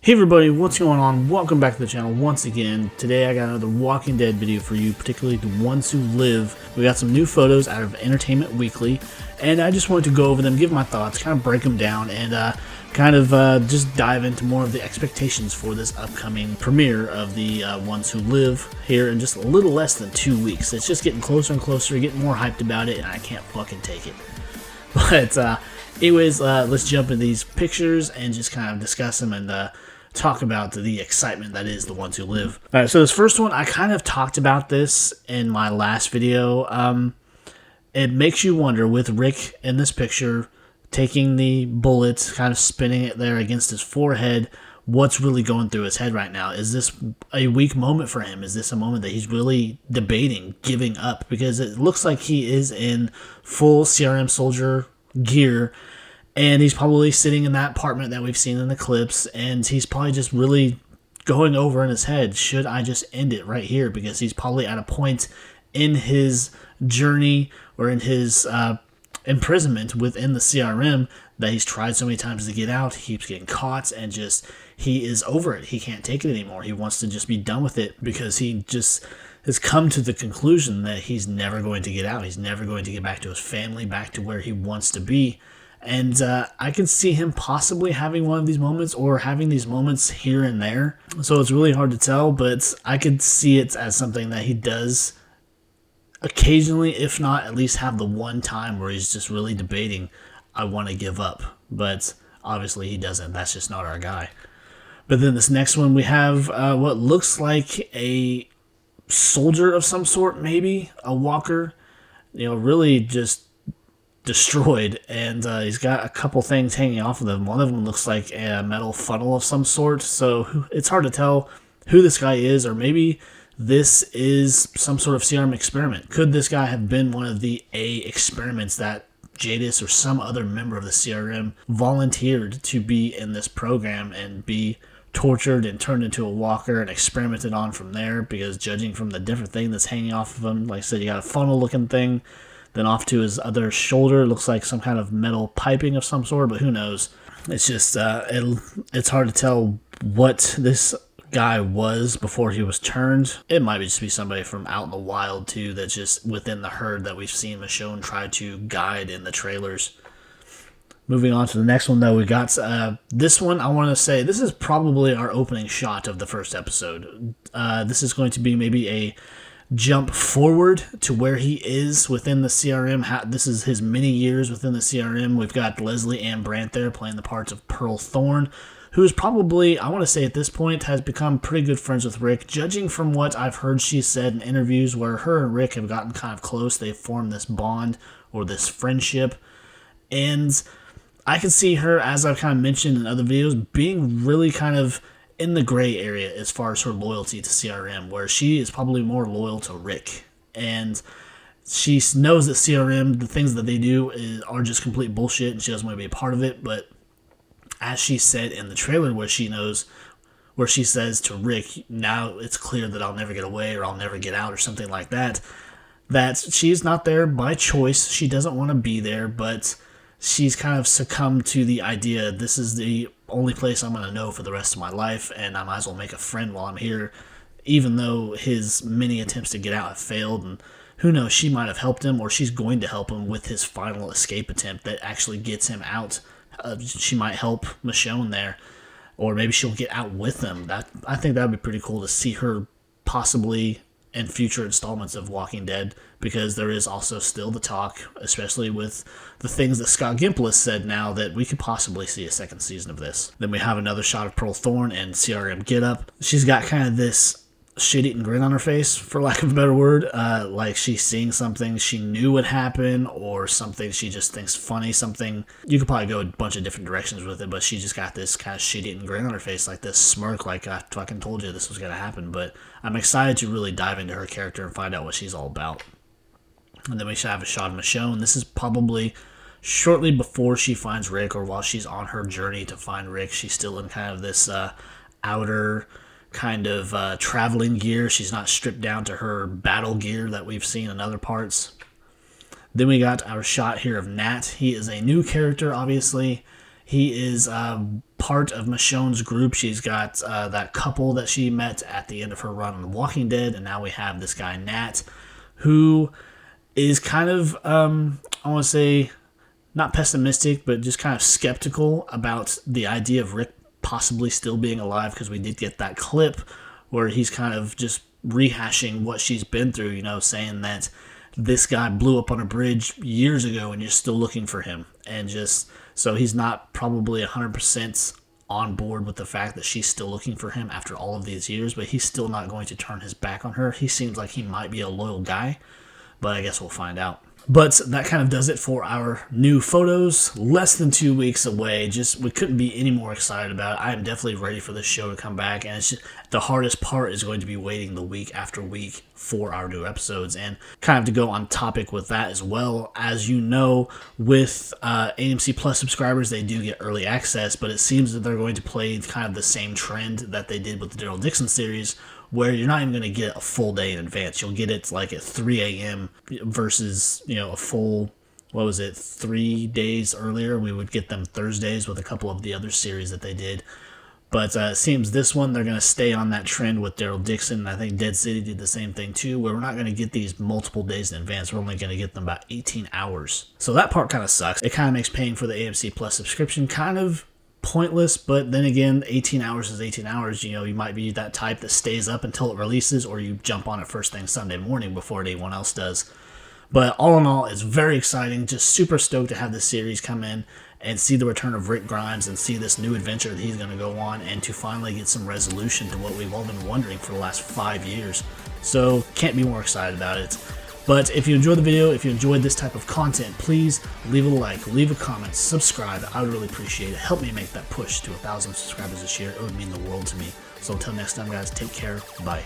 Hey everybody, what's going on? Welcome back to the channel once again. Today I got another Walking Dead video for you, particularly the ones who live. We got some new photos out of Entertainment Weekly, and I just wanted to go over them, give my thoughts, kind of break them down, and just dive into more of the expectations for this upcoming premiere of the ones who live here in just a little less than 2 weeks. It's just getting closer and closer, getting more hyped about it, and I can't fucking take it. But anyways, let's jump into these pictures and just kind of discuss them and talk about the excitement that is the ones who live. Alright, so this first one, I kind of talked about this in my last video. It makes you wonder, with Rick in this picture, taking the bullet, kind of spinning it there against his forehead, what's really going through his head right now? Is this a weak moment for him? Is this a moment that he's really debating giving up? Because it looks like he is in full CRM soldier gear, and he's probably sitting in that apartment that we've seen in the clips, and he's probably just really going over in his head, should I just end it right here? Because he's probably at a point in his journey or in his imprisonment within the CRM that he's tried so many times to get out. He keeps getting caught, and just he is over it. He can't take it anymore. He wants to just be done with it because he just has come to the conclusion that he's never going to get out. He's never going to get back to his family, back to where he wants to be. And I can see him possibly having one of these moments, or having these moments here and there. So it's really hard to tell, but I could see it as something that he does occasionally, if not at least have the one time where he's just really debating, I want to give up. But obviously he doesn't. That's just not our guy. But then this next one, we have what looks like a soldier of some sort, maybe a walker, really just destroyed, and he's got a couple things hanging off of them. One of them looks like a metal funnel of some sort, so it's hard to tell who this guy is, or maybe this is some sort of CRM experiment. Could this guy have been one of the experiments that Jadis or some other member of the CRM volunteered to be in this program and be tortured and turned into a walker and experimented on from there? Because judging from the different thing that's hanging off of him, like I said, you got a funnel looking thing, then off to his other shoulder looks like some kind of metal piping of some sort, but who knows? It's just it's hard to tell what this guy was before he was turned. It might just be somebody from out in the wild too, that's just within the herd that we've seen Michonne try to guide in the trailers. Moving on to the next one, though, we got this one. I want to say this is probably our opening shot of the first episode. This is going to be maybe a jump forward to where he is within the CRM. This is his many years within the CRM. We've got Leslie Ann Brandt there playing the parts of Pearl Thorn, who is probably, I want to say at this point, has become pretty good friends with Rick. Judging from what I've heard she said in interviews where her and Rick have gotten kind of close, they've formed this bond or this friendship. And I can see her, as I've kind of mentioned in other videos, being really kind of in the gray area as far as her loyalty to CRM, where she is probably more loyal to Rick. And she knows that CRM, the things that they do are just complete bullshit, and she doesn't want to be a part of it. But as she said in the trailer, where she says to Rick, now it's clear that I'll never get away, or I'll never get out, or something like that, that she's not there by choice. She doesn't want to be there, but she's kind of succumbed to the idea, this is the only place I'm going to know for the rest of my life, and I might as well make a friend while I'm here, even though his many attempts to get out have failed. And who knows, she might have helped him, or she's going to help him with his final escape attempt that actually gets him out. She might help Michonne there, or maybe she'll get out with him. I think that would be pretty cool to see her possibly in future installments of Walking Dead, because there is also still the talk, especially with the things that Scott Gimple said now, that we could possibly see a second season of this. Then we have another shot of Pearl Thorn and CRM getup. She's got kind of this shit-eating grin on her face, for lack of a better word, like she's seeing something she knew would happen, or something she just thinks funny, something. You could probably go a bunch of different directions with it, but she just got this kind of shit-eating grin on her face, like this smirk, like I fucking told you this was going to happen. But I'm excited to really dive into her character and find out what she's all about. And then we should have a shot of Michonne. This is probably shortly before she finds Rick, or while she's on her journey to find Rick. She's still in kind of this outer kind of traveling gear. She's not stripped down to her battle gear that we've seen in other parts. Then we got our shot here of Nat. He is a new character, obviously. He is part of Michonne's group. She's got that couple that she met at the end of her run on The Walking Dead, and now we have this guy, Nat, who is kind of, I want to say, not pessimistic, but just kind of skeptical about the idea of Rick possibly still being alive, because we did get that clip where he's kind of just rehashing what she's been through, you know, saying that this guy blew up on a bridge years ago and you're still looking for him. And just, so he's not probably 100% on board with the fact that she's still looking for him after all of these years, but he's still not going to turn his back on her. He seems like he might be a loyal guy, but I guess we'll find out. But that kind of does it for our new photos. Less than 2 weeks away. Just, we couldn't be any more excited about it. I am definitely ready for this show to come back. And it's just, the hardest part is going to be waiting the week after week for our new episodes. And kind of to go on topic with that as well, as you know, with AMC Plus subscribers, they do get early access. But it seems that they're going to play kind of the same trend that they did with the Daryl Dixon series, where you're not even going to get a full day in advance. You'll get it like at 3 a.m. versus, you know, a full, 3 days earlier. We would get them Thursdays with a couple of the other series that they did. But it seems this one, they're going to stay on that trend with Daryl Dixon. I think Dead City did the same thing too, where we're not going to get these multiple days in advance. We're only going to get them about 18 hours. So that part kind of sucks. It kind of makes paying for the AMC Plus subscription kind of pointless, but then again, 18 hours is 18 hours. You know, you might be that type that stays up until it releases, or you jump on it first thing Sunday morning before anyone else does. But all in all, it's very exciting. Just super stoked to have this series come in and see the return of Rick Grimes and see this new adventure that he's going to go on, and to finally get some resolution to what we've all been wondering for the last 5 years. So can't be more excited about it. But if you enjoyed the video, if you enjoyed this type of content, please leave a like, leave a comment, subscribe. I would really appreciate it. Help me make that push to 1,000 subscribers this year. It would mean the world to me. So until next time, guys, take care. Bye.